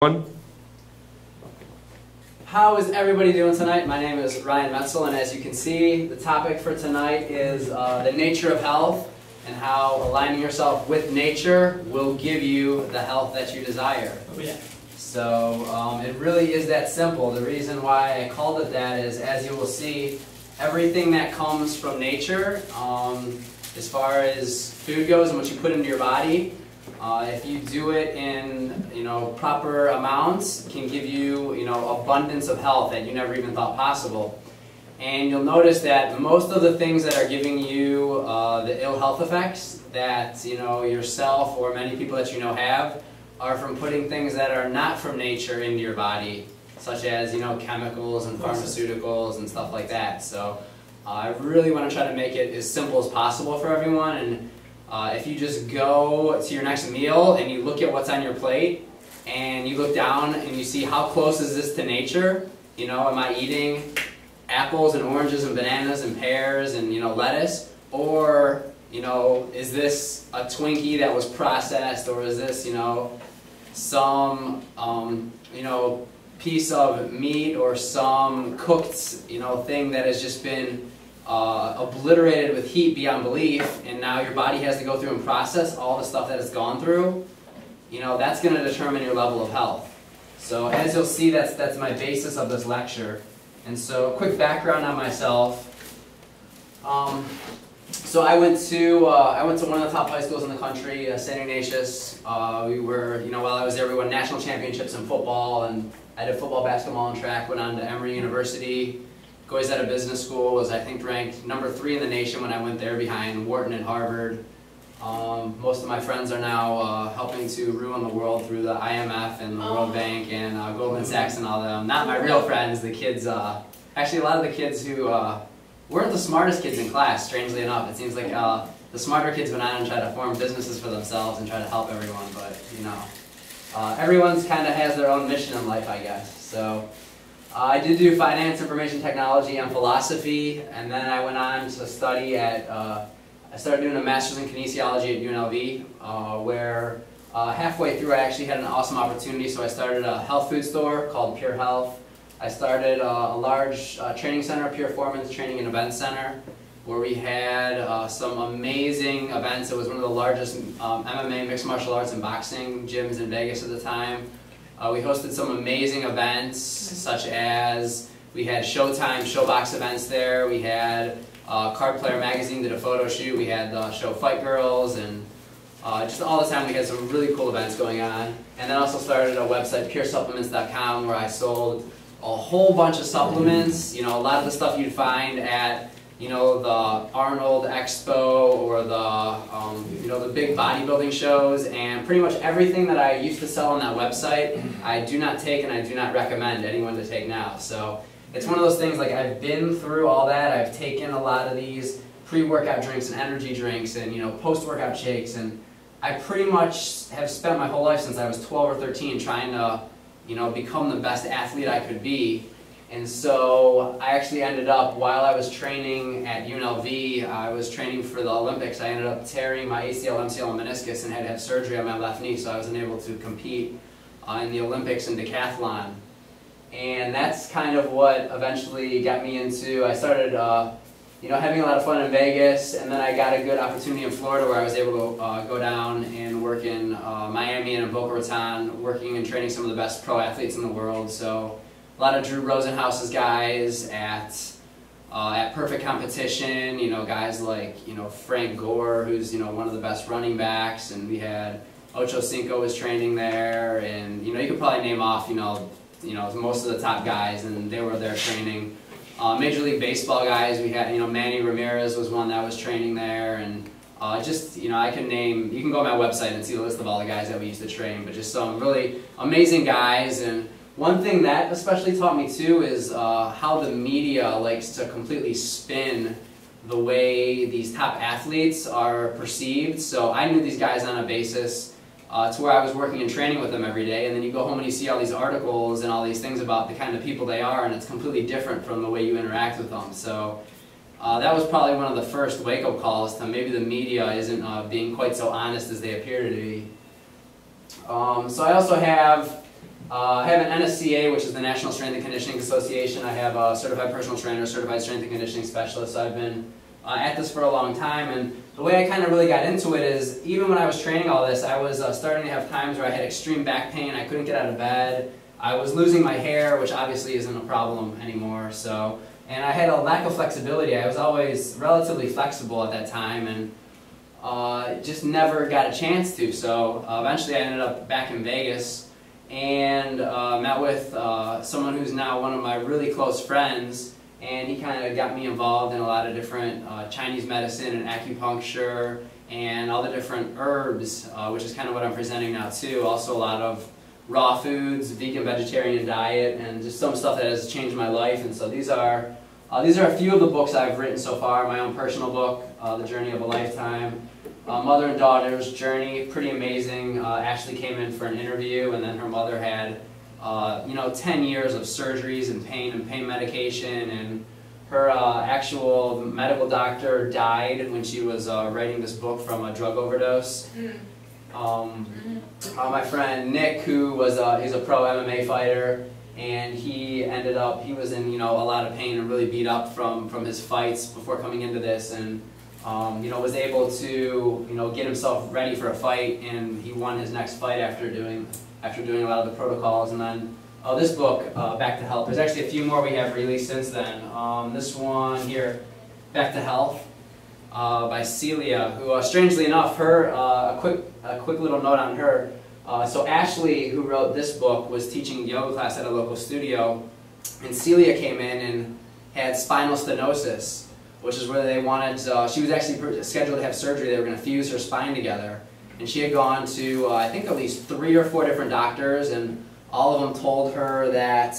One. How is everybody doing tonight? My name is Ryan Muetzel, and as you can see, the topic for tonight is the nature of health and how aligning yourself with nature will give you the health that you desire. Oh, yeah. So it really is that simple. The reason why I called it that is, as you will see, everything that comes from nature, as far as food goes and what you put into your body, if you do it in proper amounts, can give you abundance of health that you never even thought possible. And you'll notice that most of the things that are giving you the ill health effects that yourself or many people that you know have are from putting things that are not from nature into your body, such as chemicals and pharmaceuticals and stuff like that. So I really want to try to make it as simple as possible for everyone. And if you just go to your next meal and you look at what's on your plate and you look down and you see how close is this to nature, am I eating apples and oranges and bananas and pears and lettuce, or is this a Twinkie that was processed, or is this some piece of meat or some cooked thing that has just been obliterated with heat beyond belief, and now your body has to go through and process all the stuff that it's gone through. That's going to determine your level of health. So as you'll see, that's my basis of this lecture. And so, quick background on myself. So I went to one of the top high schools in the country, St. Ignatius. We were, while I was there, we won national championships in football, and I did football, basketball, and track. Went on to Emory University. Goizetta Business School was, I think, ranked number 3 in the nation when I went there, behind Wharton and Harvard. Most of my friends are now helping to ruin the world through the IMF and the World Bank and Goldman Sachs and all them. Not my real friends, the kids, actually a lot of the kids who weren't the smartest kids in class, strangely enough. It seems like the smarter kids went on and tried to form businesses for themselves and try to help everyone, but everyone's kind of has their own mission in life, I guess. So I did do finance, information technology, and philosophy, and then I went on to study at, I started doing a master's in kinesiology at UNLV, where halfway through I actually had an awesome opportunity. So I started a health food store called Pure Health. I started a large training center, Pure Performance Training and Event Center, where we had some amazing events. It was one of the largest MMA, mixed martial arts, and boxing gyms in Vegas at the time. We hosted some amazing events, such as we had Showtime Showbox events there. We had Card Player Magazine did a photo shoot. We had the show Fight Girls, and just all the time we had some really cool events going on. And then also started a website, puresupplements.com, where I sold a whole bunch of supplements. A lot of the stuff you'd find at the Arnold Expo or the big bodybuilding shows, and pretty much everything that I used to sell on that website, I do not take and I do not recommend anyone to take now. So it's one of those things, like, I've been through all that. I've taken a lot of these pre-workout drinks and energy drinks and post-workout shakes, and I pretty much have spent my whole life since I was 12 or 13 trying to become the best athlete I could be. And so I actually ended up, while I was training at UNLV, I was training for the Olympics. I ended up tearing my ACL, MCL, and meniscus and had to have surgery on my left knee, so I wasn't able to compete in the Olympics in decathlon. And that's kind of what eventually got me into, I started having a lot of fun in Vegas, and then I got a good opportunity in Florida where I was able to go down and work in Miami and in Boca Raton, working and training some of the best pro athletes in the world. So a lot of Drew Rosenhaus's guys at Perfect Competition, guys like Frank Gore, who's one of the best running backs, and we had Ocho Cinco was training there, and you could probably name off most of the top guys, and they were there training. Major League Baseball guys, we had Manny Ramirez was one that was training there, and I can name, you can go on my website and see the list of all the guys that we used to train, but just some really amazing guys. And one thing that especially taught me too is how the media likes to completely spin the way these top athletes are perceived. So I knew these guys on a basis to where I was working and training with them every day, and then you go home and you see all these articles and all these things about the kind of people they are, and it's completely different from the way you interact with them. So that was probably one of the first wake-up calls to maybe the media isn't being quite so honest as they appear to be. So I also have I have an NSCA, which is the National Strength and Conditioning Association. I have a certified personal trainer, certified strength and conditioning specialist. So I've been at this for a long time, and the way I kind of really got into it is, even when I was training all this, I was starting to have times where I had extreme back pain, I couldn't get out of bed, I was losing my hair, which obviously isn't a problem anymore, and I had a lack of flexibility. I was always relatively flexible at that time, and just never got a chance to, so eventually I ended up back in Vegas, and met with someone who's now one of my really close friends, and he kind of got me involved in a lot of different Chinese medicine and acupuncture and all the different herbs, which is kind of what I'm presenting now too. Also a lot of raw foods, vegan, vegetarian diet, and just some stuff that has changed my life. And so these are a few of the books I've written so far. My own personal book, The Journey of a Lifetime. Mother and Daughter's Journey, pretty amazing. Ashley came in for an interview, and then her mother had 10 years of surgeries and pain medication, and her actual medical doctor died when she was writing this book from a drug overdose. My friend Nick, who was he's a pro MMA fighter, and he was in a lot of pain and really beat up from his fights before coming into this, and was able to get himself ready for a fight, and he won his next fight after doing a lot of the protocols. And then this book, Back to Health, there's actually a few more we have released since then. This one here, Back to Health, by Celia, who strangely enough, a quick little note on her. So Ashley, who wrote this book, was teaching yoga class at a local studio, and Celia came in and had spinal stenosis, which is where they wanted, she was actually scheduled to have surgery. They were going to fuse her spine together. And she had gone to, I think, at least 3 or 4 different doctors, and all of them told her that,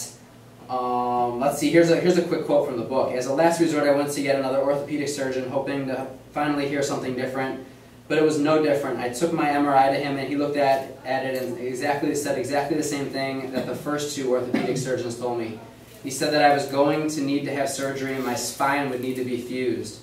let's see, here's a quick quote from the book. As a last resort, I went to yet another orthopedic surgeon, hoping to finally hear something different, but it was no different. I took my MRI to him, and he looked at it and said exactly the same thing that the first 2 orthopedic surgeons told me. He said that I was going to need to have surgery and my spine would need to be fused.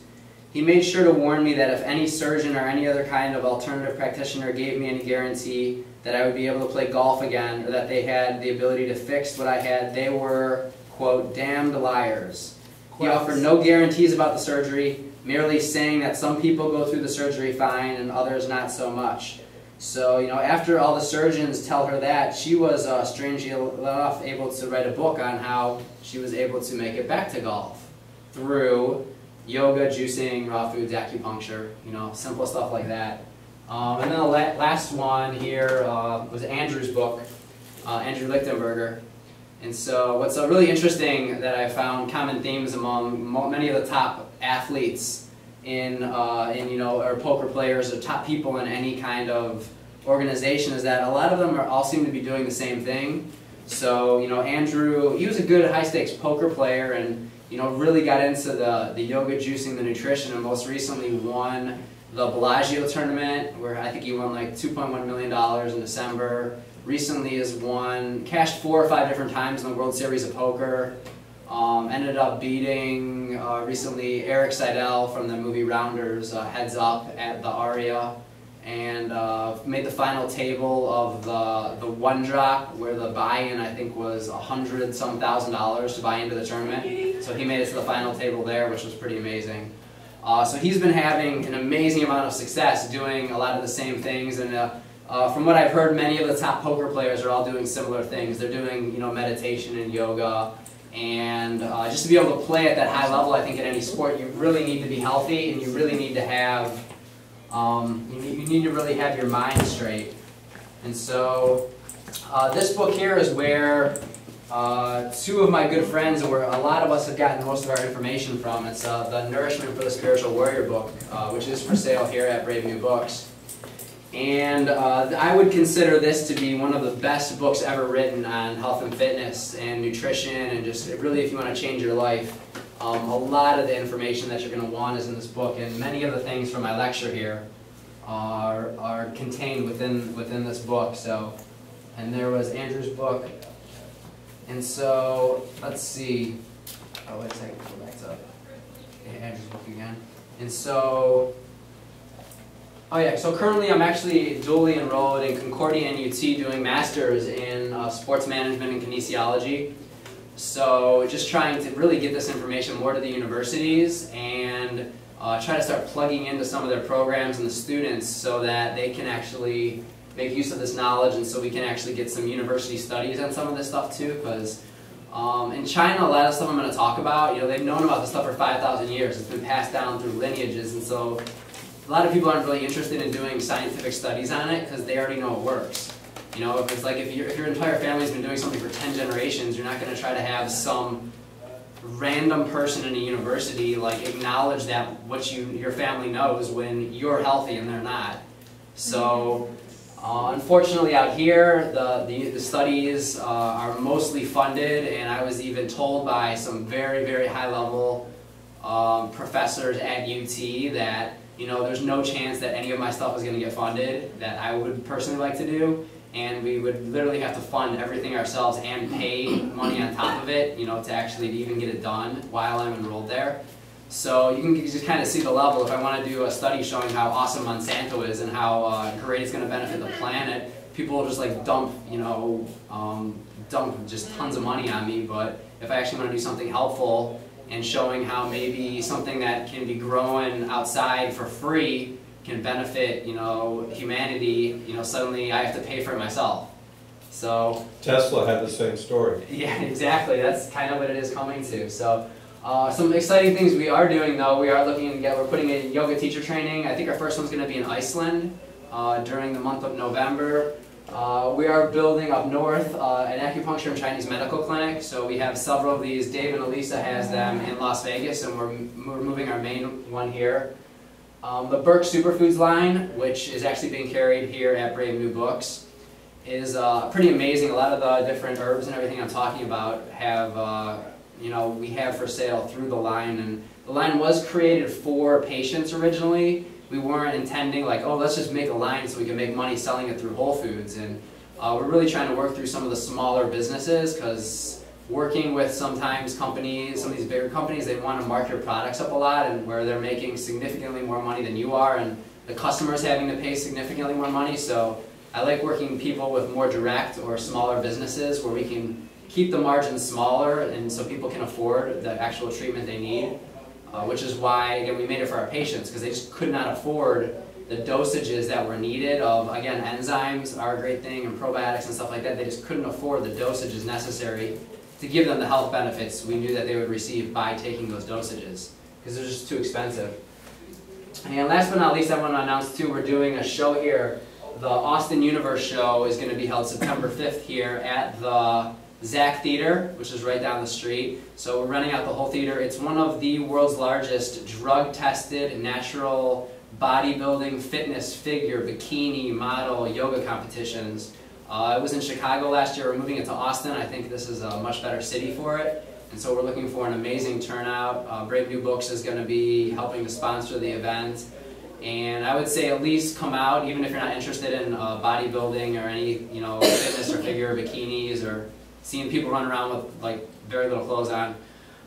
He made sure to warn me that if any surgeon or any other kind of alternative practitioner gave me any guarantee that I would be able to play golf again, or that they had the ability to fix what I had, they were, quote, damned liars. He offered no guarantees about the surgery, merely saying that some people go through the surgery fine and others not so much. So, after all the surgeons tell her that, she was, strangely enough, able to write a book on how she was able to make it back to golf through yoga, juicing, raw foods, acupuncture, simple stuff like that. And then the last one here was Andrew's book, Andrew Lichtenberger. And so what's really interesting that I found common themes among many of the top athletes or poker players or top people in any kind of organization is that a lot of them all seem to be doing the same thing. So, Andrew, he was a good high-stakes poker player, and really got into the yoga, juicing, the nutrition, and most recently won the Bellagio tournament, where I think he won like $2.1 million in December. Recently has cashed 4 or 5 different times in the World Series of Poker. Ended up beating recently Eric Seidel from the movie Rounders, heads up at the Aria, and made the final table of the one drop, where the buy-in I think was $100-some thousand to buy into the tournament. So he made it to the final table there, which was pretty amazing. So he's been having an amazing amount of success doing a lot of the same things, and from what I've heard, many of the top poker players are all doing similar things. They're doing meditation and yoga. And just to be able to play at that high level, I think in any sport, you really need to be healthy, and you really need to have, you need to really have your mind straight. And so this book here is where 2 of my good friends, and where a lot of us have gotten most of our information from. It's the Nourishment for the Spiritual Warrior book, which is for sale here at Brave New Books. And I would consider this to be one of the best books ever written on health and fitness and nutrition, and just really if you want to change your life. A lot of the information that you're going to want is in this book, and many of the things from my lecture here are contained within this book. So, and there was Andrew's book, and so let's see. Oh, wait a second. Go back to Andrew's book again. And so Oh yeah, so currently I'm actually dually enrolled in Concordia and UT doing masters in sports management and kinesiology. So just trying to really get this information more to the universities and try to start plugging into some of their programs and the students so that they can actually make use of this knowledge, and so we can actually get some university studies on some of this stuff too, because in China, a lot of stuff I'm going to talk about, they've known about this stuff for 5,000 years. It's been passed down through lineages, and so a lot of people aren't really interested in doing scientific studies on it because they already know it works. If it's like if your entire family's been doing something for 10 generations, you're not going to try to have some random person in a university acknowledge that what your family knows when you're healthy and they're not. So unfortunately out here, the studies are mostly funded, and I was even told by some very, very high-level professors at UT that there's no chance that any of my stuff is going to get funded that I would personally like to do, and we would literally have to fund everything ourselves and pay money on top of it, to actually even get it done while I'm enrolled there. So you can just kind of see the level. If I want to do a study showing how awesome Monsanto is and how great it's going to benefit the planet, people will just dump, dump just tons of money on me. But if I actually want to do something helpful and showing how maybe something that can be grown outside for free can benefit, humanity, suddenly I have to pay for it myself. So Tesla had the same story. Yeah, exactly. That's kind of what it is coming to. So some exciting things we are doing, though. We are we're putting in yoga teacher training. I think our first one's going to be in Iceland during the month of November. We are building up north an acupuncture and Chinese medical clinic. So we have several of these. Dave and Elisa has them in Las Vegas, and we're moving our main one here. The Burke Superfoods line, which is actually being carried here at Brave New Books, is pretty amazing. A lot of the different herbs and everything I'm talking about have we have for sale through the line, and the line was created for patients originally. We weren't intending let's just make a line so we can make money selling it through Whole Foods, and we're really trying to work through some of the smaller businesses, because working with sometimes companies, some of these bigger companies, they want to mark your products up a lot, and where they're making significantly more money than you are, and the customer's having to pay significantly more money. So I like working with people with more direct or smaller businesses where we can keep the margins smaller, and so people can afford the actual treatment they need, which is why, again, we made it for our patients, because they just could not afford the dosages that were needed of, again, enzymes are a great thing, and probiotics and stuff like that. They just couldn't afford the dosages necessary to give them the health benefits we knew that they would receive by taking those dosages, because they're just too expensive. And last but not least, I want to announce too, we're doing a show here. The Austin Universe show is going to be held September 5th here at the Zach Theater, which is right down the street. So we're renting out the whole theater. It's one of the world's largest drug-tested, natural bodybuilding, fitness, figure, bikini, model, yoga competitions. It was in Chicago last year. We're moving it to Austin. I think this is a much better city for it. And so we're looking for an amazing turnout. Brave New Books is going to be helping to sponsor the event. And I would say at least come out, even if you're not interested in bodybuilding or any fitness or figure, bikinis, or seeing people run around with very little clothes on.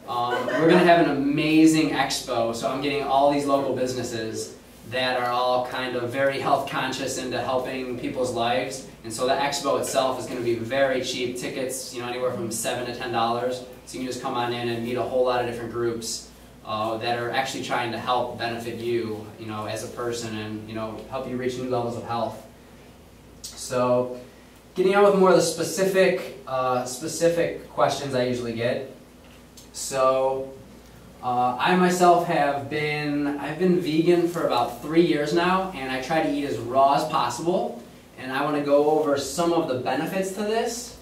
We're going to have an amazing expo, so I'm getting all these local businesses that are all kind of very health conscious into helping people's lives. And so the expo itself is going to be very cheap. Tickets, anywhere from $7 to $10. So you can just come on in and meet a whole lot of different groups that are actually trying to help benefit you, as a person, and help you reach new levels of health. So, getting on with more of the specific questions I usually get. So, I myself I've been vegan for about 3 years now, and I try to eat as raw as possible. And I want to go over some of the benefits to this.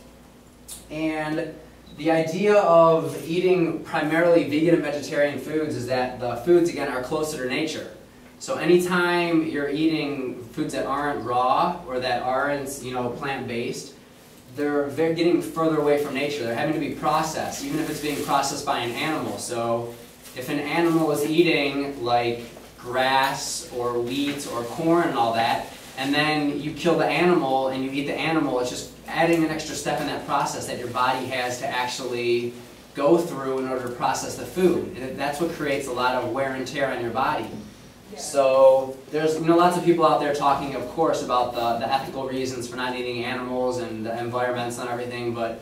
And the idea of eating primarily vegan and vegetarian foods is that the foods, again, are closer to nature. So anytime you're eating foods that aren't raw or that aren't, plant-based, they're getting further away from nature. They're having to be processed, even if it's being processed by an animal. So if an animal is eating like grass or wheat or corn and all that, and then you kill the animal and you eat the animal, it's just adding an extra step in that process that your body has to actually go through in order to process the food. And that's what creates a lot of wear and tear on your body. So there's lots of people out there talking, of course, about the ethical reasons for not eating animals and the environments and everything, but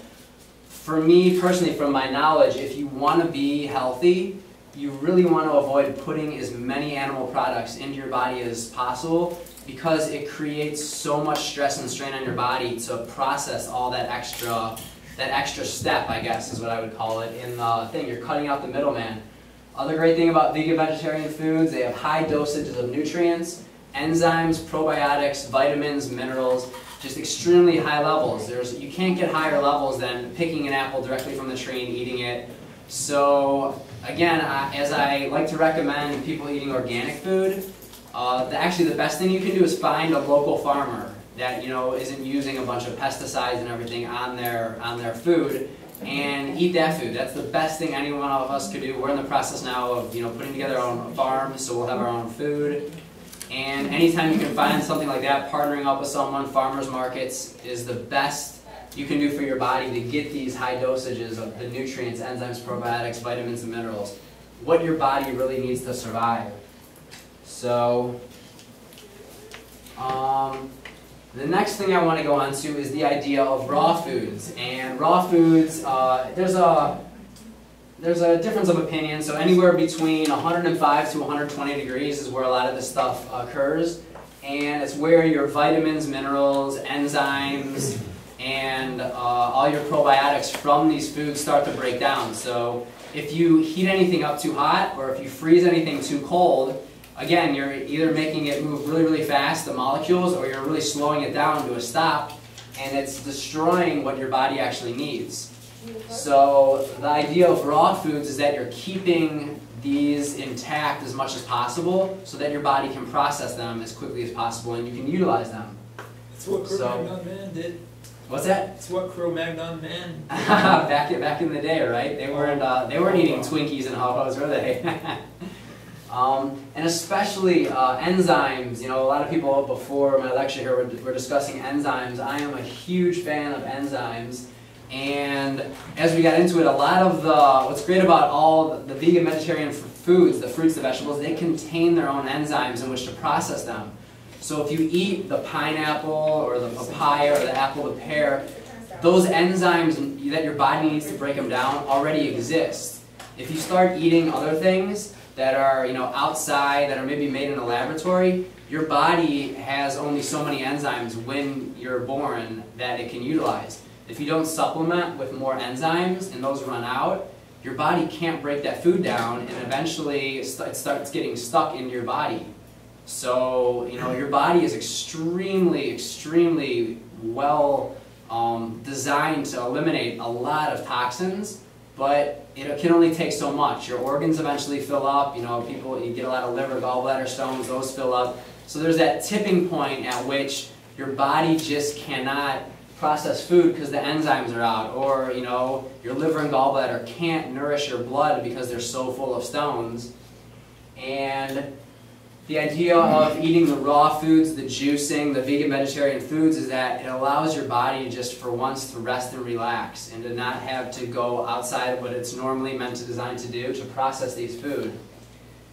for me personally, from my knowledge, if you want to be healthy, you really want to avoid putting as many animal products into your body as possible, because it creates so much stress and strain on your body to process all that extra step, I guess is what I would call it, in the thing. You're cutting out the middleman. Other great thing about vegan vegetarian foods, they have high dosages of nutrients, enzymes, probiotics, vitamins, minerals, just extremely high levels. You can't get higher levels than picking an apple directly from the tree and eating it. So again, as I like to recommend people eating organic food, actually the best thing you can do is find a local farmer that isn't using a bunch of pesticides and everything on their food, and eat that food. That's the best thing any one of us could do. We're in the process now of putting together our own farm, so we'll have our own food. And anytime you can find something like that, partnering up with someone, farmers markets is the best you can do for your body to get these high dosages of the nutrients, enzymes, probiotics, vitamins, and minerals, what your body really needs to survive. So, the next thing I want to go on to is the idea of raw foods. And raw foods, there's a difference of opinion. So anywhere between 105 to 120 degrees is where a lot of this stuff occurs. And it's where your vitamins, minerals, enzymes, and all your probiotics from these foods start to break down. So if you heat anything up too hot, or if you freeze anything too cold, again, you're either making it move really, really fast, the molecules, or you're really slowing it down to a stop, and it's destroying what your body actually needs. So the idea of raw foods is that you're keeping these intact as much as possible so that your body can process them as quickly as possible and you can utilize them. That's what Cro-Magnon Man did. What's that? That's what Cro-Magnon Man did. back in the day, right? They weren't eating Twinkies and Ho-Hos, were they? And especially enzymes. A lot of people before my lecture here were discussing enzymes. I am a huge fan of enzymes. And as we got into it, a lot of what's great about all the vegan vegetarian foods, the fruits, the vegetables, they contain their own enzymes in which to process them. So if you eat the pineapple or the papaya or the apple, the pear, those enzymes that your body needs to break them down already exist. If you start eating other things that are outside, that are maybe made in a laboratory, your body has only so many enzymes when you're born that it can utilize. If you don't supplement with more enzymes and those run out, your body can't break that food down, and eventually it starts getting stuck in your body. So your body is extremely, extremely well designed to eliminate a lot of toxins, but it can only take so much. Your organs eventually fill up. You get a lot of liver, gallbladder stones, those fill up. So there's that tipping point at which your body just cannot process food because the enzymes are out, or your liver and gallbladder can't nourish your blood because they're so full of stones. And the idea of eating the raw foods, the juicing, the vegan vegetarian foods is that it allows your body just for once to rest and relax and to not have to go outside of what it's normally meant to design to do to process these food.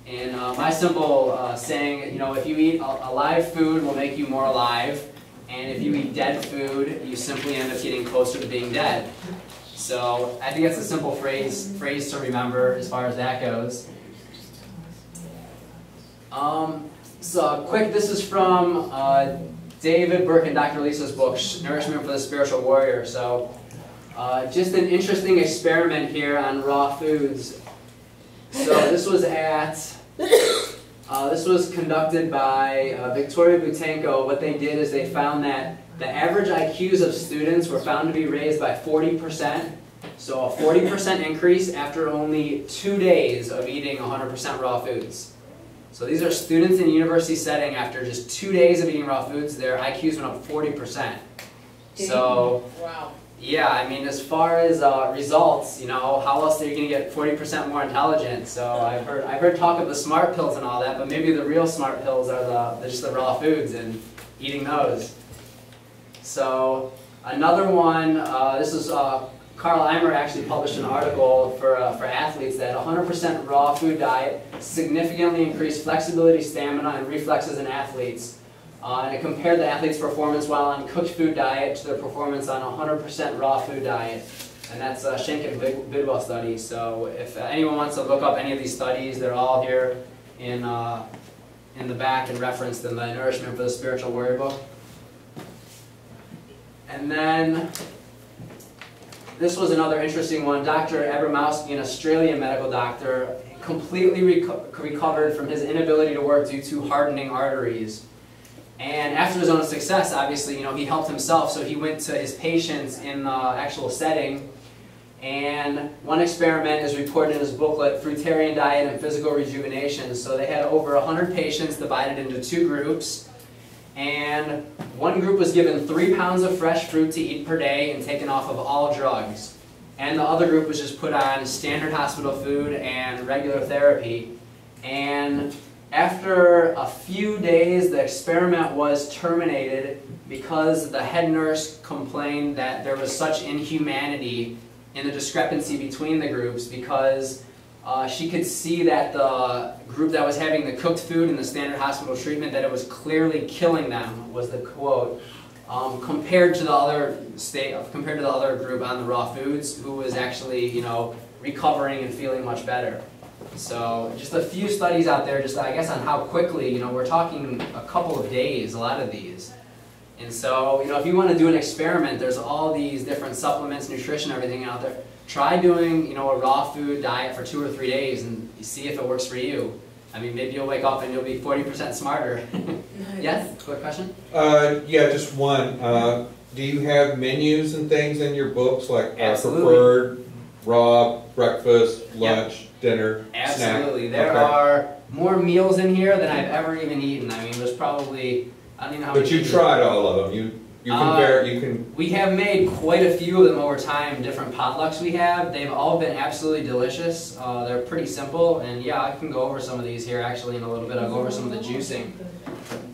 And my simple saying, if you eat a live food will make you more alive, and if you eat dead food, you simply end up getting closer to being dead. So I think that's a simple phrase to remember as far as that goes. So quick, this is from David Burke and Dr. Lisa's book, Nourishment for the Spiritual Warrior. So just an interesting experiment here on raw foods. So this was conducted by Victoria Butenko. What they did is they found that the average IQs of students were found to be raised by 40%. So a 40% increase after only 2 days of eating 100% raw foods. So these are students in a university setting. After just 2 days of eating raw foods, their IQs went up 40%. So, wow. Yeah, I mean, as far as results, how else are you going to get 40% more intelligent? So I've heard talk of the smart pills and all that, but maybe the real smart pills are just the raw foods and eating those. So another one, this is Carl Eimer actually published an article for athletes that 100% raw food diet significantly increased flexibility, stamina, and reflexes in athletes. And it compared the athletes' performance while on cooked food diet to their performance on 100% raw food diet. And that's a Schenk and Bidwell study. So if anyone wants to look up any of these studies, they're all here in the back and referenced in the Nourishment for the Spiritual Warrior book. And then this was another interesting one. Dr. Abramowski, an Australian medical doctor, completely recovered from his inability to work due to hardening arteries. And after his own success, obviously, he helped himself, so he went to his patients in the actual setting. And one experiment is reported in his booklet, Fruitarian Diet and Physical Rejuvenation. So they had over 100 patients divided into 2 groups. And one group was given 3 pounds of fresh fruit to eat per day and taken off of all drugs. And the other group was just put on standard hospital food and regular therapy. And after a few days, the experiment was terminated because the head nurse complained that there was such inhumanity in the discrepancy between the groups, because she could see that the group that was having the cooked food and the standard hospital treatment, that it was clearly killing them, was the quote, compared to the other group on the raw foods, who was actually, recovering and feeling much better. So just a few studies out there, just I guess on how quickly, we're talking a couple of days, a lot of these. And so, if you want to do an experiment, there's all these different supplements, nutrition, everything out there. Try doing, a raw food diet for 2 or 3 days and see if it works for you. I mean, maybe you'll wake up and you'll be 40% smarter. Yes? Quick question? Yeah, just one. Do you have menus and things in your books, like Absolutely. preferred, raw, breakfast, lunch, dinner, Absolutely. snack? There are more meals in here than I've ever even eaten. I mean, there's probably, I don't even know how many. But you tried all of them. You can. We have made quite a few of them over time, different potlucks we have. They've all been absolutely delicious. They're pretty simple, and yeah, I can go over some of these here actually in a little bit. I'll go over some of the juicing.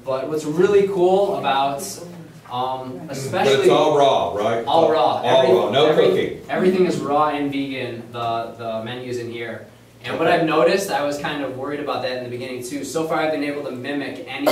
But what's really cool about, especially... But it's all raw, right? All raw. All raw, no cooking. Everything is raw and vegan, the menus in here. And what I've noticed, I was kind of worried about that in the beginning too. So far I've been able to mimic any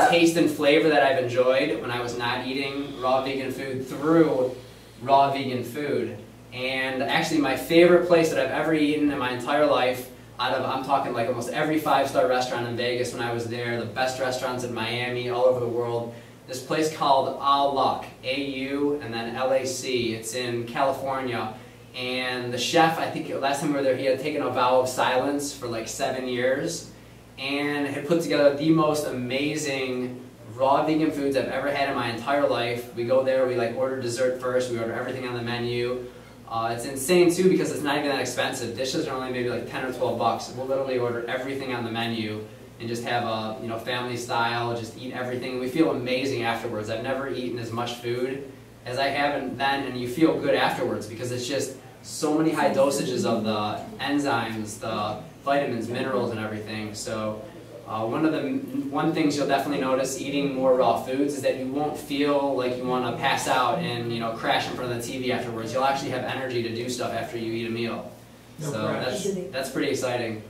taste and flavor that I've enjoyed when I was not eating raw vegan food through raw vegan food. And actually my favorite place that I've ever eaten in my entire life, I'm talking like almost every 5-star restaurant in Vegas when I was there, the best restaurants in Miami, all over the world, this place called Al-Luck, A-U and then L-A-C. It's in California. And the chef, I think last time we were there, he had taken a vow of silence for like 7 years and had put together the most amazing raw vegan foods I've ever had in my entire life. We go there, we order dessert first, we order everything on the menu. It's insane too because it's not even that expensive. Dishes are only maybe like 10 or 12 bucks. We'll literally order everything on the menu and just have a family style, just eat everything. We feel amazing afterwards. I've never eaten as much food as I have then, and you feel good afterwards because it's just so many high dosages of the enzymes, the vitamins, minerals, and everything. So one things you'll definitely notice eating more raw foods is that you won't feel like you want to pass out and crash in front of the TV afterwards. You'll actually have energy to do stuff after you eat a meal. So that's pretty exciting.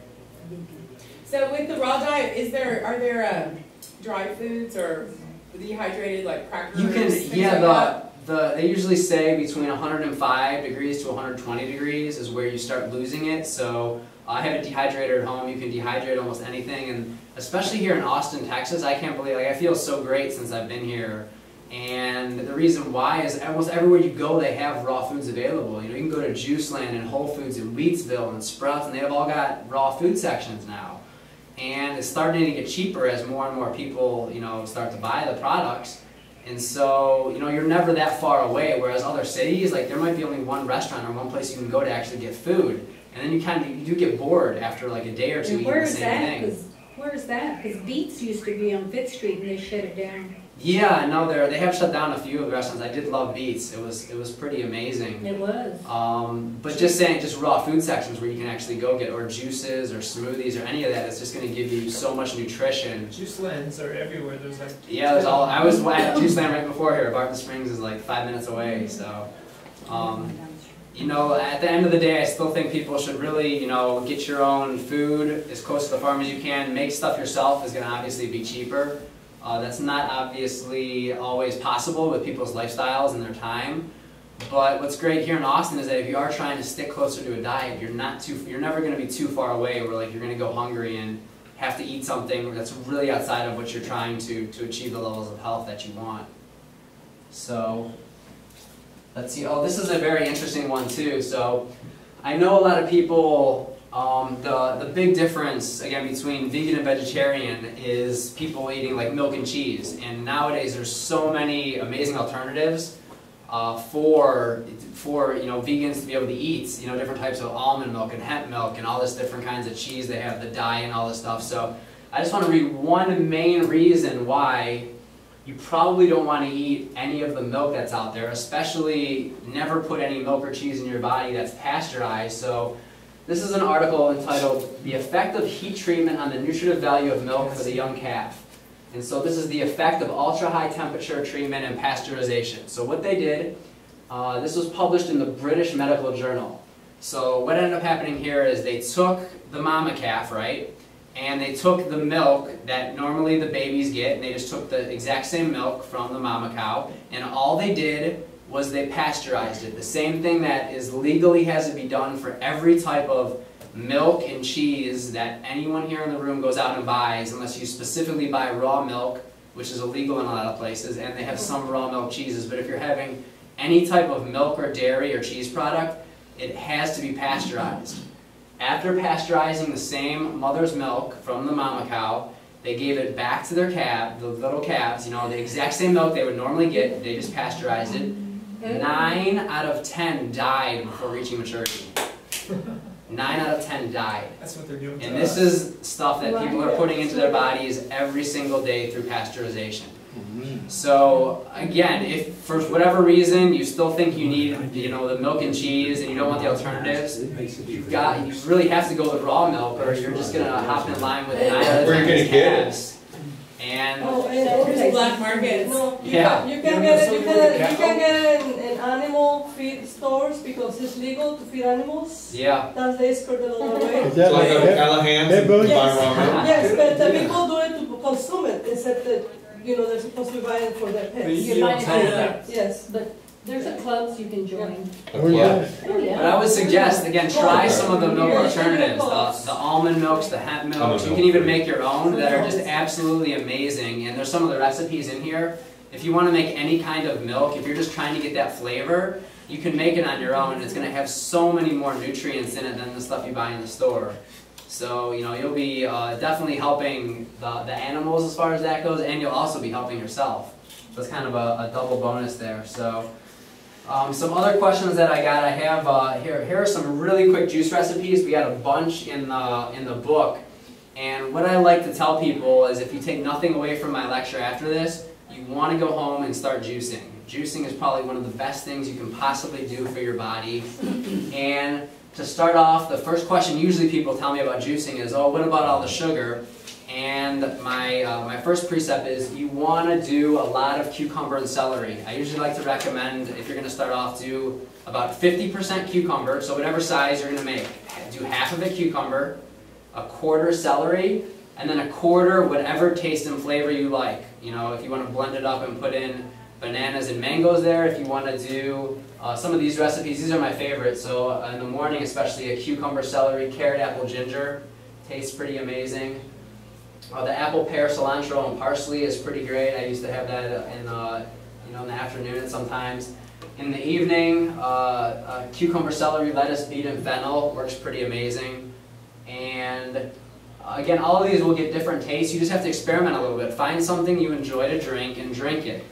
So with the raw diet, are there dry foods or dehydrated like crackers? You can, things yeah. Like they usually say between 105 degrees to 120 degrees is where you start losing it. So I have a dehydrator at home. You can dehydrate almost anything, and especially here in Austin, Texas, I can't believe, I feel so great since I've been here. And the reason why is almost everywhere you go, they have raw foods available. You can go to Juiceland and Whole Foods in Wheatsville and Sprouts, and they have all got raw food sections now. And it's starting to get cheaper as more and more people, start to buy the products. And so, you're never that far away, whereas other cities, there might be only one restaurant or one place you can go to actually get food. And then you do get bored after like a day or two eating the same thing. Where's that? Because Beats used to be on 5th Street and they shut it down. Yeah, no, they have shut down a few of the restaurants. I did love Beats. It was pretty amazing. It was. But just raw food sections where you can actually go get or juices or smoothies or any of that. It's just going to give you so much nutrition. Juicelands are everywhere. There's yeah, there's all. I was at Juiceland right before here. Barton Springs is like 5 minutes away. So, you know, at the end of the day, I still think people should really, you know, get your own food as close to the farm as you can. Make stuff yourself is going to obviously be cheaper. That's not obviously always possible with people's lifestyles and their time. But what's great here in Austin is that if you are trying to stick closer to a diet, you're never going to be too far away where like you're going to go hungry and have to eat something that's really outside of what you're trying to achieve the levels of health that you want. So let's see. Oh, this is a very interesting one too. So I know a lot of people, the big difference again between vegan and vegetarian is people eating like milk and cheese. And nowadays there's so many amazing alternatives for you know, vegans to be able to eat, you know, different types of almond milk and hemp milk and all this different kinds of cheese. They have the dye and all this stuff. So I just want to read one main reason why you probably don't want to eat any of the milk that's out there, especially never put any milk or cheese in your body that's pasteurized. So this is an article entitled "The Effect of Heat Treatment on the Nutritive Value of Milk for the Young Calf." And so this is the effect of ultra-high temperature treatment and pasteurization. So what they did, this was published in the British Medical Journal. So what ended up happening here is they took the mama calf, right? And they took the milk that normally the babies get, and they just took the exact same milk from the mama cow, and all they did was they pasteurized it. The same thing that is legally has to be done for every type of milk and cheese that anyone here in the room goes out and buys, unless you specifically buy raw milk, which is illegal in a lot of places, and they have some raw milk cheeses. But if you're having any type of milk or dairy or cheese product, it has to be pasteurized. After pasteurizing the same mother's milk from the mama cow, they gave it back to their calf, the little calves, you know, the exact same milk they would normally get, they just pasteurized it. 9 out of 10 died before reaching maturity. 9 out of 10 died. That's what they're doing. And this is stuff that people are putting into their bodies every single day through pasteurization. So again, if for whatever reason you still think you need, you know, the milk and cheese and you don't want the alternatives, you really have to go with raw milk, or you're just gonna hop in line with 9 out of 10 calves. And there's black markets. No, yeah, you can get it in animal feed stores because it's legal to feed animals. yeah. That's the skirt along the way. It's like a Callahan's and buy raw milk. Yes, but the people do it to consume it instead that, you know, they're supposed to be buying it for their pets. You buy it for your pets. Yes. But there's a clubs you can join. Oh, yeah. Oh, yeah. But I would suggest, again, try some of the milk alternatives, the almond milks, the hemp milks. You can even make your own that are just absolutely amazing. And there's some of the recipes in here. If you want to make any kind of milk, if you're just trying to get that flavor, you can make it on your own. And it's going to have so many more nutrients in it than the stuff you buy in the store. So, you know, you'll be definitely helping the animals as far as that goes, and you'll also be helping yourself. So it's kind of a double bonus there. So. Some other questions that I got, I have here are some really quick juice recipes. We got a bunch in the book, and what I like to tell people is if you take nothing away from my lecture after this, you want to go home and start juicing. Juicing is probably one of the best things you can possibly do for your body. And to start off, the first question usually people tell me about juicing is, oh, what about all the sugar? And my first precept is you want to do a lot of cucumber and celery. I usually like to recommend, if you're going to start off, do about 50% cucumber, so whatever size you're going to make. Do half of it cucumber, a quarter celery, and then a quarter whatever taste and flavor you like. You know, if you want to blend it up and put in bananas and mangoes there, if you want to do some of these recipes, these are my favorites. So in the morning especially, a cucumber, celery, carrot, apple, ginger. Tastes pretty amazing. The apple, pear, cilantro, and parsley is pretty great. I used to have that in, you know, in the afternoon sometimes. In the evening, cucumber, celery, lettuce, beet, and fennel works pretty amazing. And again, all of these will get different tastes. You just have to experiment a little bit. Find something you enjoy to drink and drink it.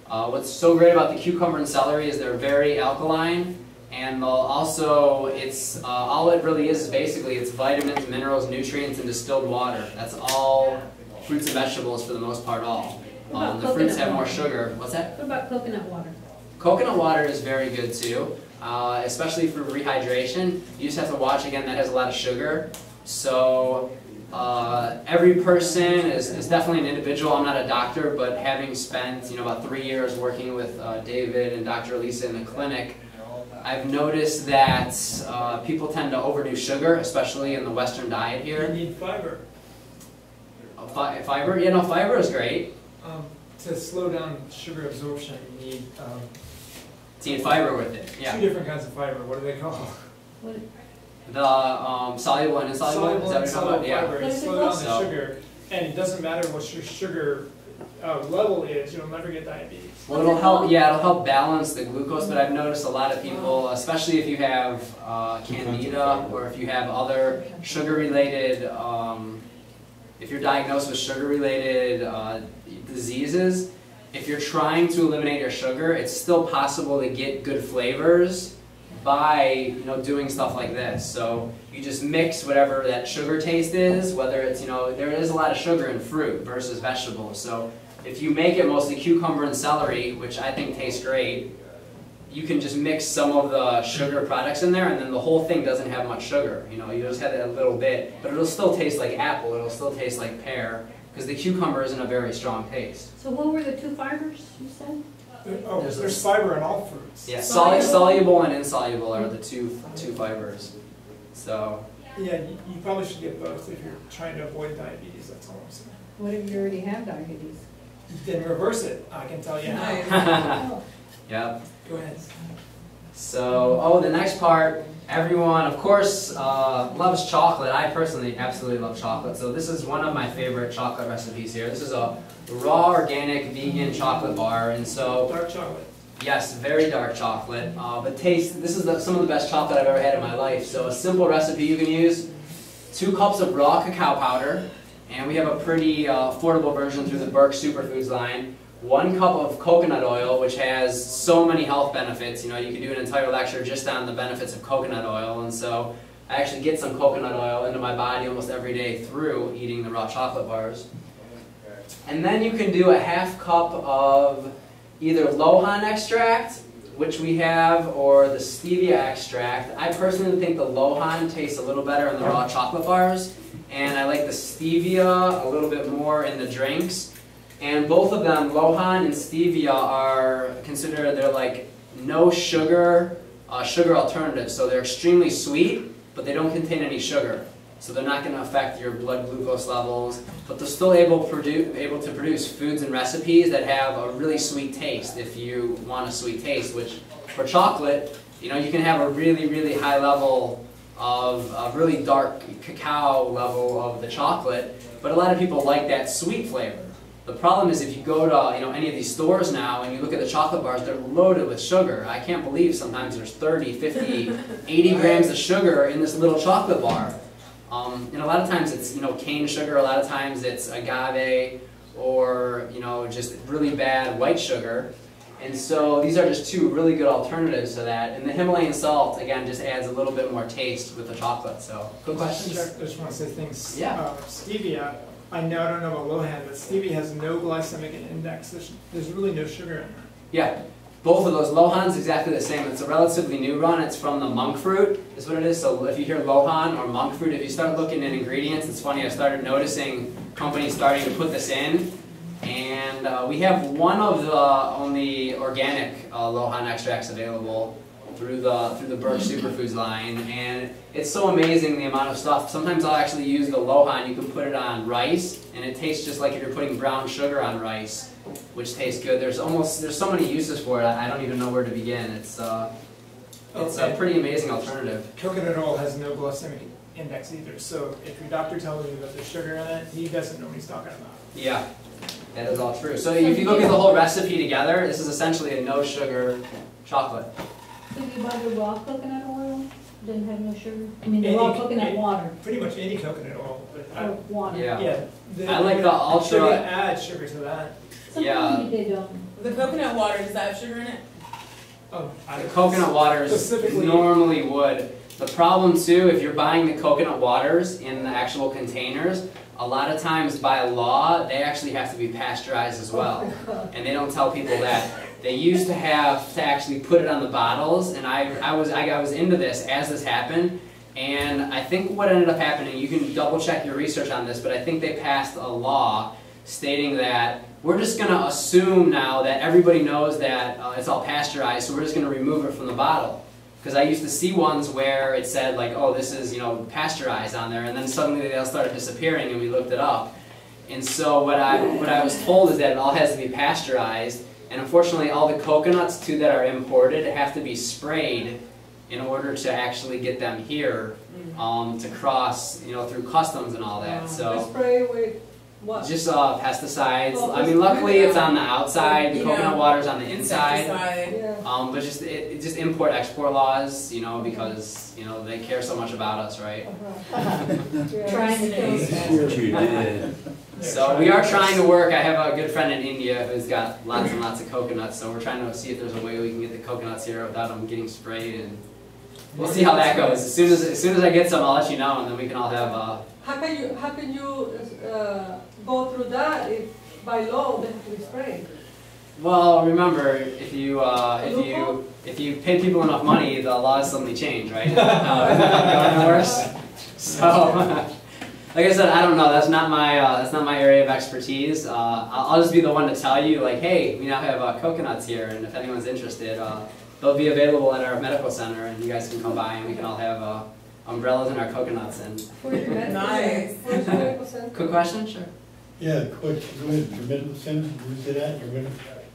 What's so great about the cucumber and celery is they're very alkaline. And also, it's all it really is basically it's vitamins, minerals, nutrients, and distilled water. That's all fruits and vegetables for the most part. All the fruits have more sugar. What's that? What about coconut water? Coconut water is very good too, especially for rehydration. You just have to watch again. That has a lot of sugar, so every person is definitely an individual. I'm not a doctor, but having spent about 3 years working with David and Dr. Elisa in the clinic, I've noticed that people tend to overdo sugar, especially in the Western diet You here. need fiber Fiber? Yeah, no, fiber is great. to slow down sugar absorption. You need So you need fiber with it, two yeah. different kinds of fiber. What do they call? The soluble and insoluble, Soluble is that and what you're talking insoluble about? Yeah. fiber. What And is it slow down called? the So- sugar, and it doesn't matter what your sugar level is. You'll never get diabetes. Well, it'll help. Yeah, it'll help balance the glucose. But I've noticed a lot of people, especially if you have candida or if you have other sugar-related, if you're diagnosed with sugar-related diseases, if you're trying to eliminate your sugar, it's still possible to get good flavors by doing stuff like this. So you just mix whatever that sugar taste is, whether it's there is a lot of sugar in fruit versus vegetables. So if you make it mostly cucumber and celery, which I think tastes great, you can just mix some of the sugar products in there, and then the whole thing doesn't have much sugar. You just have it a little bit, but it'll still taste like apple. It'll still taste like pear, because the cucumber isn't a very strong taste. So what were the two fibers you said? Oh, there's fiber in all fruits. Yeah, Soluble? soluble and insoluble are the two fibers. So Yeah, you probably should get both if you're trying to avoid diabetes. That's all I'm saying. What if you already have diabetes? Then reverse it. I can tell you how. Nice. Oh, yeah. Go ahead. So the next part. Everyone, of course, loves chocolate. I personally absolutely love chocolate. So this is one of my favorite chocolate recipes here. This is a raw, organic, vegan chocolate bar. And so, Dark chocolate. yes, very dark chocolate. But taste, this is some of the best chocolate I've ever had in my life. So a simple recipe you can use: 2 cups of raw cacao powder. And we have a pretty affordable version through the Burke Superfoods line. 1 cup of coconut oil, which has so many health benefits. You could do an entire lecture just on the benefits of coconut oil. And so I actually get some coconut oil into my body almost every day through eating the raw chocolate bars. And then you can do a 1/2 cup of either Lohan extract, which we have, or the stevia extract. I personally think the Lohan tastes a little better in the raw chocolate bars, and I like the stevia a little bit more in the drinks. And both of them, Lohan and stevia, are considered, they're like no sugar, sugar alternatives. So they're extremely sweet, but they don't contain any sugar. So they're not going to affect your blood glucose levels, but they're still able to produce foods and recipes that have a really sweet taste if you want a sweet taste, which for chocolate, you can have a really, really high level of a really dark cacao level of the chocolate, but a lot of people like that sweet flavor. The problem is if you go to any of these stores now and you look at the chocolate bars, they're loaded with sugar. I can't believe sometimes there's 30, 50, 80 grams of sugar in this little chocolate bar. And a lot of times it's cane sugar, a lot of times it's agave, or just really bad white sugar. And so these are just 2 really good alternatives to that. And the Himalayan salt, again, just adds a little bit more taste with the chocolate. So, good questions? I just want to say things. Yeah. Stevia, I don't know about Lohan, but stevia has no glycemic index. There's really no sugar in there. Yeah, both of those. Lohan's exactly the same. It's a relatively new run. It's from the monk fruit, is what it is. So if you hear Lohan or monk fruit, if you start looking at ingredients, it's funny, I started noticing companies starting to put this in. And we have one of the only organic Lohan extracts available through the Burke Superfoods line, and it's so amazing the amount of stuff. Sometimes I'll actually use the Lohan. You can put it on rice, and it tastes just like if you're putting brown sugar on rice, which tastes good. There's so many uses for it. I don't even know where to begin. It's a pretty amazing alternative. Coconut oil has no glycemic index either. So if your doctor tells you that there's sugar in it, he doesn't know what he's talking about. Yeah, that is all true. So if you look at the whole recipe together, this is essentially a no sugar chocolate. So you buy the raw coconut oil, doesn't have no sugar? I mean, the raw coconut water, Pretty much any coconut oil. But or water. Yeah. yeah. I like the ultra. They're gonna add sugar to that. Sometimes they don't. The coconut water, does that have sugar in it? Oh, The coconut waters Specifically- normally would. The problem too, if you're buying the coconut waters in the actual containers, a lot of times by law, they actually have to be pasteurized as well. And they don't tell people that. They used to have to actually put it on the bottles, and I was into this as this happened, and I think what ended up happening, you can double check your research on this, but I think they passed a law stating that we're just going to assume now that everybody knows that it's all pasteurized, so we're just going to remove it from the bottle. because I used to see ones where it said like, oh, this is, you know, pasteurized on there, and then suddenly they all started disappearing, and we looked it up. And so what I was told is that it all has to be pasteurized, and unfortunately all the coconuts too that are imported have to be sprayed in order to actually get them here to cross, you know, through customs and all that. So Spray with what? just pesticides. Oh, I mean, luckily it's on the outside. The Yeah. coconut water's on the inside. Insecticide. Yeah. But just import-export laws, you know, because you know they care so much about us, right? Yeah. Trying to kill us. You did. So we are trying to work. I have a good friend in India who's got lots and lots of coconuts. So we're trying to see if there's a way we can get the coconuts here without them getting sprayed, and we'll see how that goes. As soon as I get some, I'll let you know, and then we can all have. How can you go through that if by law they have to be sprayed? Well, remember, if you pay people enough money, the laws suddenly change, right? Isn't that going worse? So. Like I said, I don't know. That's not my area of expertise. I'll just be the one to tell you, like, hey, we now have coconuts here, and if anyone's interested, they'll be available at our medical center, and you guys can come by, and we can all have umbrellas and our coconuts. And Nice. quick question, sure. Yeah, quick, go ahead, your medical center, where's it at?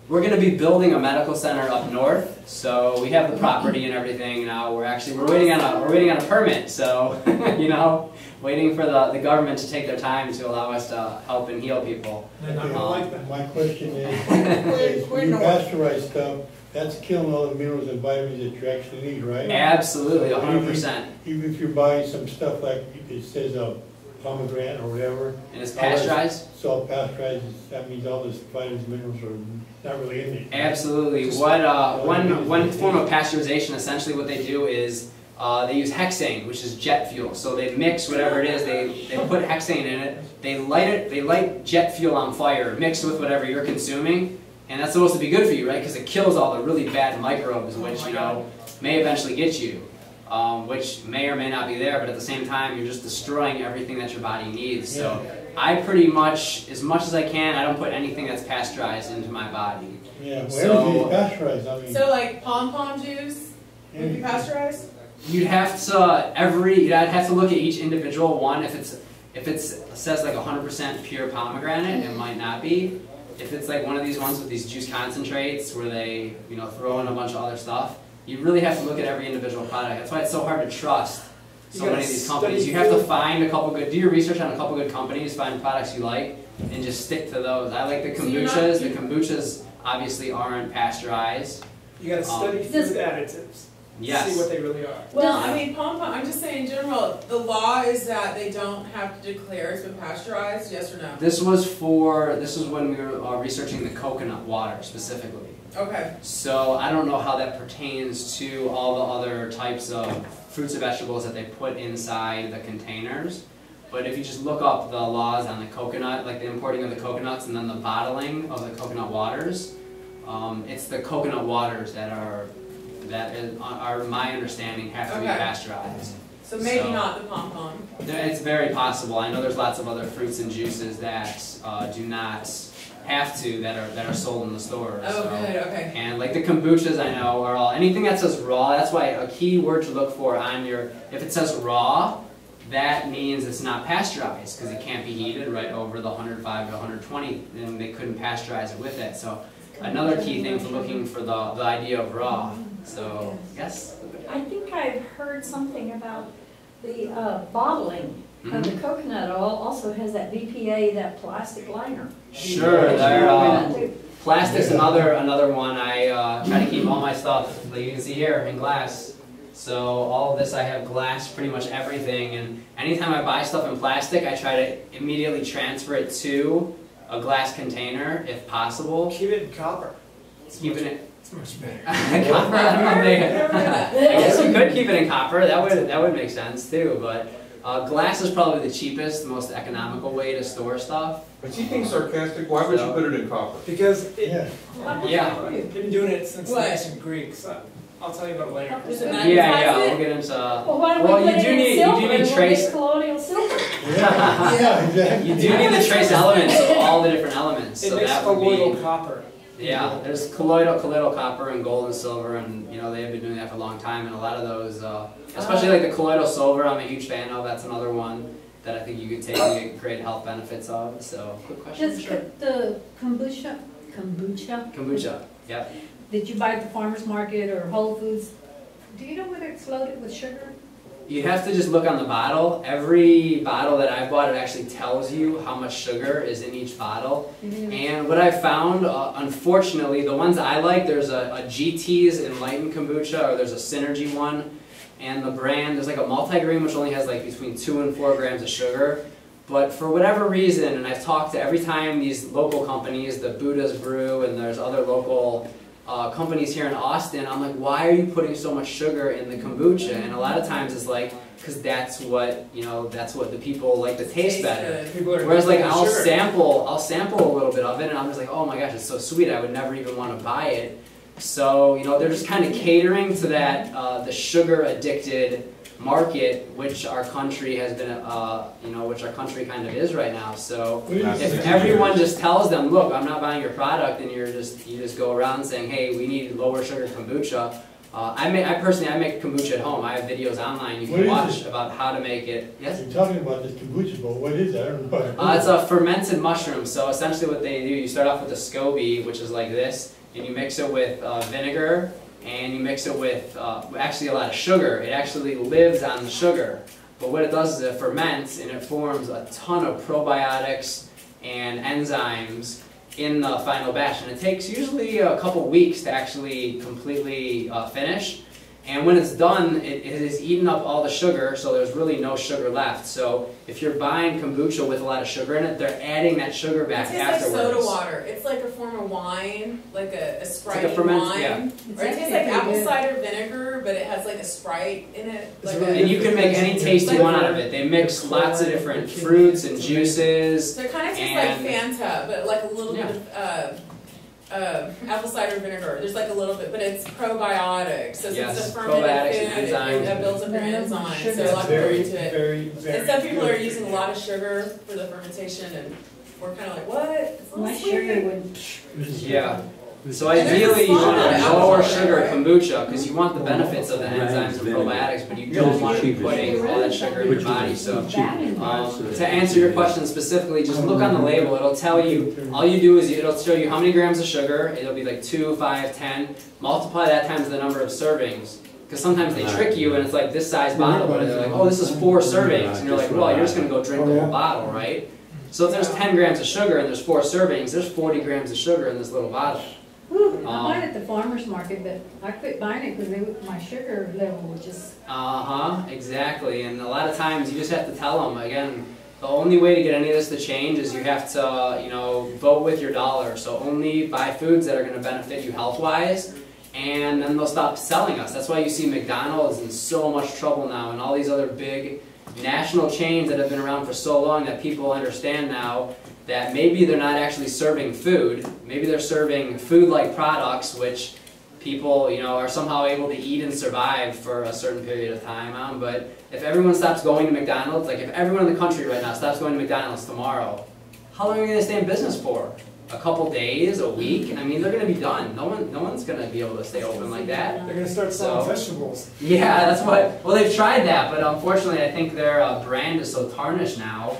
We're going to be building a medical center up north, so we have the property and everything now. We're waiting on a permit, so you know, waiting for the government to take their time to allow us to help and heal people. They're not gonna like that. My question is when you pasteurize stuff, that's killing all the minerals and vitamins that you actually need, right? Absolutely, 100%. Even if you're buying some stuff like it says pomegranate or whatever. And it's pasteurized? It's all pasteurized, that means all those vitamins, minerals are not really in it. Absolutely. One form of pasteurization, essentially what they do is they use hexane, which is jet fuel. So they mix whatever it is, they put hexane in it, they light jet fuel on fire, mixed with whatever you're consuming, and that's supposed to be good for you, right? Because it kills all the really bad microbes, which, you know, may eventually get you. Which may or may not be there, but at the same time, you're just destroying everything that your body needs. So I pretty much as I can, I don't put anything that's pasteurized into my body. Yeah, well, everything's pasteurized, I mean. So like pom-pom juice would be pasteurized? You'd have to look at each individual one. If it says like 100% pure pomegranate, it might not be. If it's like one of these ones with these juice concentrates where they, you know, throw in a bunch of other stuff, you really have to look at every individual product. That's why it's so hard to trust so many of these companies. You have to find do your research on a couple good companies, find products you like, and just stick to those. I like the kombuchas. The kombuchas obviously aren't pasteurized. You gotta study food additives. Yes. See what they really are. Well, I mean, pom-pom, I'm just saying in general, the law is that they don't have to declare it's been pasteurized, yes or no? This was when we were researching the coconut water specifically. Okay. So I don't know how that pertains to all the other types of fruits and vegetables that they put inside the containers. But if you just look up the laws on the coconut, like the importing of the coconuts and then the bottling of the coconut waters, it's the coconut waters that are my understanding have to be pasteurized. So maybe not the pom-pom. It's very possible. I know there's lots of other fruits and juices that do not have to, that are sold in the stores. Oh, good, okay. And like the kombuchas I know are all, anything that says raw, that's why a key word to look for on if it says raw, that means it's not pasteurized because it can't be heated right over the 105 to 120, and they couldn't pasteurize it with it. So another key thing for looking for the idea of raw. So, yes? I think I've heard something about the bottling of the coconut oil also has that BPA, that plastic liner. Sure, plastic's another one. I try to keep all my stuff, like you can see here, in glass. So all of this, I have glass, pretty much everything, and anytime I buy stuff in plastic, I try to immediately transfer it to a glass container, if possible. Keep it in copper. It's much better. Copper, I don't know. I guess you could keep it in copper. That would make sense too. But glass is probably the cheapest, most economical way to store stuff. But you being sarcastic, why would you put it in copper? Because Yeah. they've been doing it since the ancient Greeks. I'll tell you about it later. Yeah, we'll get into. Well, why don't we put it in silver and we'll get colonial silver? Yeah, exactly. You do need the trace elements of all the different elements. It So makes that would colloidal be. copper. Yeah, there's colloidal copper and gold and silver, and you know they have been doing that for a long time. And a lot of those, especially like the colloidal silver, I'm a huge fan of. That's another one that I think you could take and get great health benefits of. So, quick question. Just the kombucha. Kombucha. Yep. Did you buy at the farmer's market or Whole Foods? Do you know whether it's loaded with sugar? You have to just look on the bottle. Every bottle that I've bought, it actually tells you how much sugar is in each bottle. And what I found, unfortunately, the ones I like, there's a GT's Enlightened Kombucha, or there's a Synergy one. And the brand, there's like a multi-grain which only has like between 2 and 4 grams of sugar. But for whatever reason, and I've talked to every time these local companies, the Buddha's Brew, and there's other local companies here in Austin, I'm like, why are you putting so much sugar in the kombucha? And a lot of times it's like, because that's what, you know, that's what the people like to taste better. Whereas like I'll sample a little bit of it, and I'm just like, oh my gosh, it's so sweet, I would never even want to buy it. So, you know, they're just kind of catering to that, the sugar addicted market, which our country has been, you know, which our country kind of is right now. So if everyone just tells them, look, I'm not buying your product, and you just go around saying, hey, we need lower sugar kombucha. I personally make kombucha at home. I have videos online you can watch about how to make it. Yes? You're talking about this kombucha, but what is that? I don't know. It's a fermented mushroom. So essentially what they do, you start off with a SCOBY, which is like this, and you mix it with vinegar, and you mix it with actually a lot of sugar. It actually lives on the sugar. But what it does is it ferments, and it forms a ton of probiotics and enzymes in the final batch. And it takes usually a couple weeks to actually completely finish. And when it's done, it has eaten up all the sugar, so there's really no sugar left. So if you're buying kombucha with a lot of sugar in it, they're adding that sugar back afterwards. Like soda water. It's like a form of wine, like a Sprite like a wine. Yeah. Or it tastes like apple cider vinegar, but it has like a Sprite in it. Like and you can make any taste you want out of it. They mix lots of different fruits and juices. So it kind of tastes like Fanta, but like a little bit of apple cider vinegar. There's like a little bit, but it's probiotics. So since it's a fermented food, it builds up your enzymes. So a lot more into it. And some people are using a lot of sugar for the fermentation, and we're kind of like, what? It's My sugar would. Yeah. So ideally, you want a lower sugar kombucha because you want the benefits of the enzymes and probiotics, but you don't want to be putting all that sugar in your body. So to answer your question specifically, just look on the label. It'll tell you, all you do is it'll show you how many grams of sugar. It'll be like 2, 5, 10. Multiply that times the number of servings. Because sometimes they trick you and it's like this size bottle, but they're like, oh, this is 4 servings. And you're like, well, you're just going to go drink the whole bottle, right? So if there's 10 grams of sugar and there's 4 servings, there's 40 grams of sugar in this little bottle. I buy it at the farmer's market, but I quit buying it because my sugar level was just... Exactly. And a lot of times you just have to tell them, again, the only way to get any of this to change is you have to, you know, vote with your dollar. So only buy foods that are going to benefit you health-wise, and then they'll stop selling us. That's why you see McDonald's in so much trouble now, and all these other big national chains that have been around for so long that people understand now that maybe they're not actually serving food, maybe they're serving food-like products which people, you know, are somehow able to eat and survive for a certain period of time. But if everyone stops going to McDonald's, like if everyone in the country right now stops going to McDonald's tomorrow, how long are you going to stay in business for? A couple days, a week? I mean, they're going to be done. No one's going to be able to stay open like that. They're going to start selling vegetables. Yeah, that's what, well, they've tried that, but unfortunately I think their brand is so tarnished now.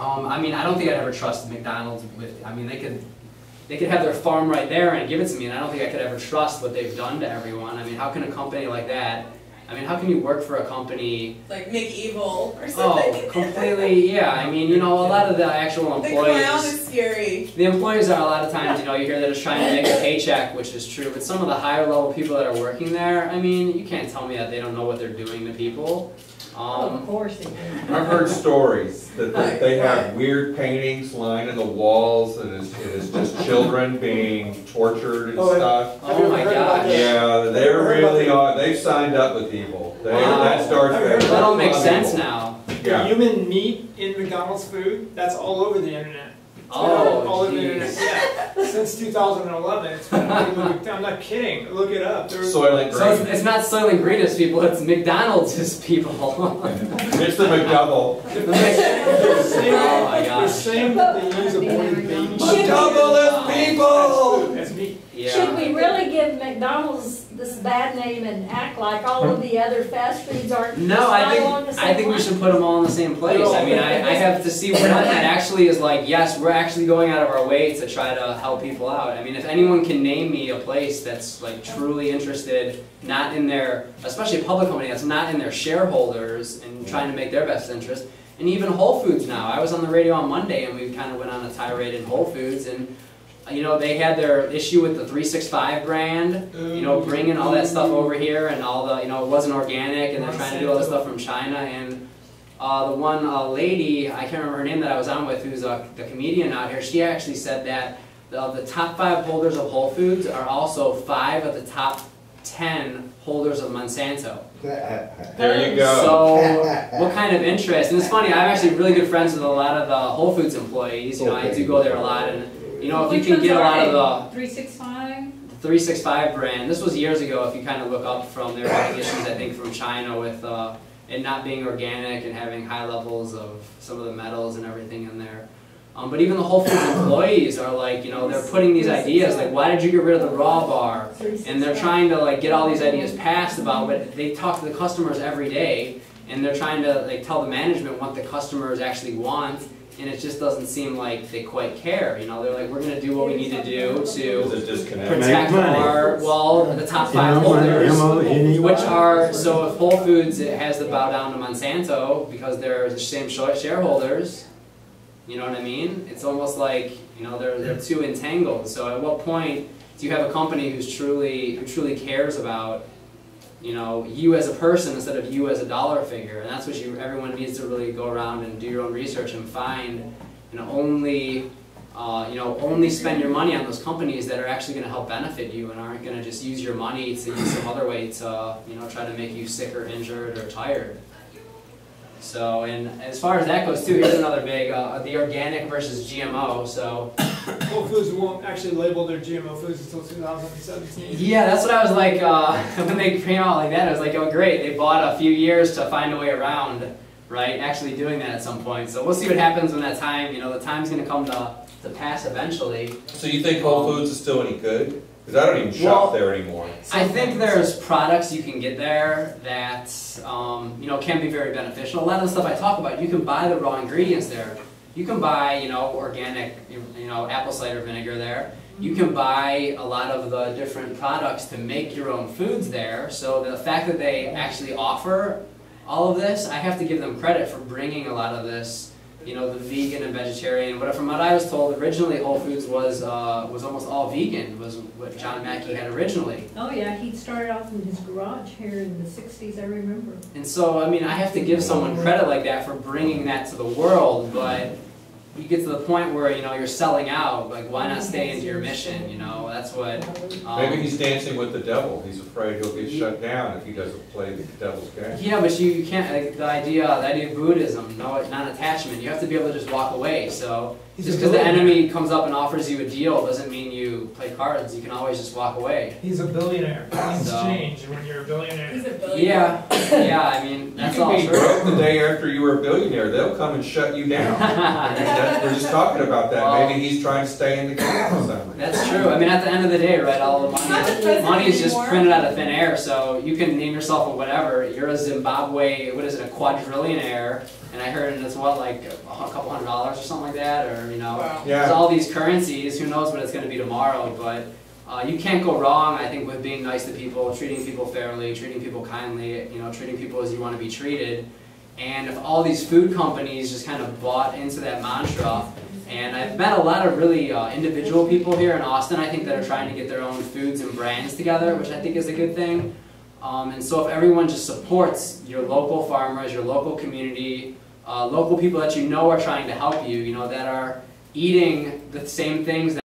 I mean, I don't think I'd ever trust McDonald's with, I mean, they could have their farm right there and give it to me, and I don't think I could ever trust what they've done to everyone. I mean, how can a company like that, I mean, how can you work for a company... Like McEvil or something? Oh, completely, yeah. I mean, you know, a lot of the actual employees... The clown is scary. The employees are a lot of times, you know, you hear they're just trying to make a paycheck, which is true, but some of the higher level people that are working there, I mean, you can't tell me that they don't know what they're doing to people. Of course they do. I've heard stories that they have weird paintings lining the walls, and it is just children being tortured and stuff. Oh my gosh. Yeah, they're really on. They've signed up with people. That starts. That all makes sense now. Yeah. Human meat in McDonald's food, that's all over the internet. Oh, geez. Yeah, since 2011, it's been I'm not kidding. Look it up. Soylent So Green. it's not Soylent Green's people, it's McDonald's people. It's the McDouble. Oh my They're gosh. saying that they use aborted babies. McDouble is people! That's me. Yeah. Should we really give McDonald's this bad name and act like all of the other fast foods aren't? No, I think we should put them all in the same place. I mean, I have to see one that actually is like, yes, we're actually going out of our way to try to help people out. I mean, if anyone can name me a place that's like truly interested, not in their, especially a public company that's not in their shareholders and trying to make their best interest, and even Whole Foods now. I was on the radio on Monday and we kind of went on a tirade in Whole Foods, and you know, they had their issue with the 365 brand, you know, bringing all that stuff over here, and all the, you know, it wasn't organic, and they're trying to do all this stuff from China. And the one lady, I can't remember her name, that I was on with, who's the comedian out here, she actually said that the top 5 holders of Whole Foods are also 5 of the top 10 holders of Monsanto. There you go. So, what kind of interest? And it's funny, I'm actually really good friends with a lot of the Whole Foods employees. You know, I do go there a lot, and you know, if you can get a lot of the 365? 365 brand, this was years ago, if you kind of look up from their having issues, I think, from China with it not being organic and having high levels of some of the metals and everything in there. But even the Whole Foods employees are like, you know, they're putting these ideas, like, why did you get rid of the raw bar? And they're trying to, like, get all these ideas passed about, but they talk to the customers every day, and they're trying to, like, tell the management what the customers actually want, and it just doesn't seem like they quite care. You know, they're like, we're going to do what we need to do to There's a disconnect. protect our, well, the top 5 holders, which are, so if Whole Foods has to bow down to Monsanto because they're the same shareholders, you know what I mean? It's almost like, you know, they're too entangled. So at what point do you have a company who truly cares about, you know, you as a person instead of you as a dollar figure? And that's what everyone needs to really go around and do your own research and find, you know, only spend your money on those companies that are actually going to help benefit you and aren't going to just use your money to use some other way to, you know, try to make you sick or injured or tired. So, and as far as that goes too, here's another big, the organic versus GMO. So, Whole Foods won't actually label their GMO foods until 2017. yeah, that's what I was like, when they came out like that, I was like, oh great, they bought a few years to find a way around, right, actually doing that at some point. So we'll see what happens when that time, you know, the time's going to come to pass eventually. So you think Whole Foods is still any good? Because I don't even shop there anymore. I think there's products you can get there that you know, can be very beneficial. A lot of the stuff I talk about, you can buy the raw ingredients there. You can buy, you know, organic, you know, apple cider vinegar there. You can buy a lot of the different products to make your own foods there. So the fact that they actually offer all of this, I have to give them credit for bringing a lot of this, you know, the vegan and vegetarian. But from what I was told, originally Whole Foods was almost all vegan, was what John Mackey had originally. Oh yeah, he started off in his garage here in the 60s, I remember. And so, I mean, I have to give someone credit like that for bringing that to the world, but you get to the point where, you know, you're selling out, like, why not stay into your mission, you know? That's what... Maybe he's dancing with the devil. He's afraid he'll get shut down if he doesn't play the devil's game. Yeah, but you can't, like, the idea of Buddhism, non-attachment, you have to be able to just walk away. So just because the enemy comes up and offers you a deal doesn't mean you play cards. You can always just walk away. He's a billionaire. Things change when you're a billionaire. He's a billionaire. Yeah, I mean, that's all You can be true. broke the day after you were a billionaire. They'll come and shut you down. We're just talking about that. Well, maybe he's trying to stay in the game or something. That's true. I mean, at the end of the day, right, all the money is just printed out of thin air, so you can name yourself a whatever. You're a Zimbabwe, what is it, a quadrillionaire, and I heard it's what, like a couple $100 or something like that, or, you know, Wow. there's all these currencies, who knows what it's going to be tomorrow, but you can't go wrong, I think, with being nice to people, treating people fairly, treating people kindly, you know, treating people as you want to be treated. And if all these food companies just kind of bought into that mantra, and I've met a lot of really individual people here in Austin, I think, that are trying to get their own foods and brands together, which I think is a good thing. And so if everyone just supports your local farmers, your local community, local people that you know are trying to help you, you know, that are eating the same things that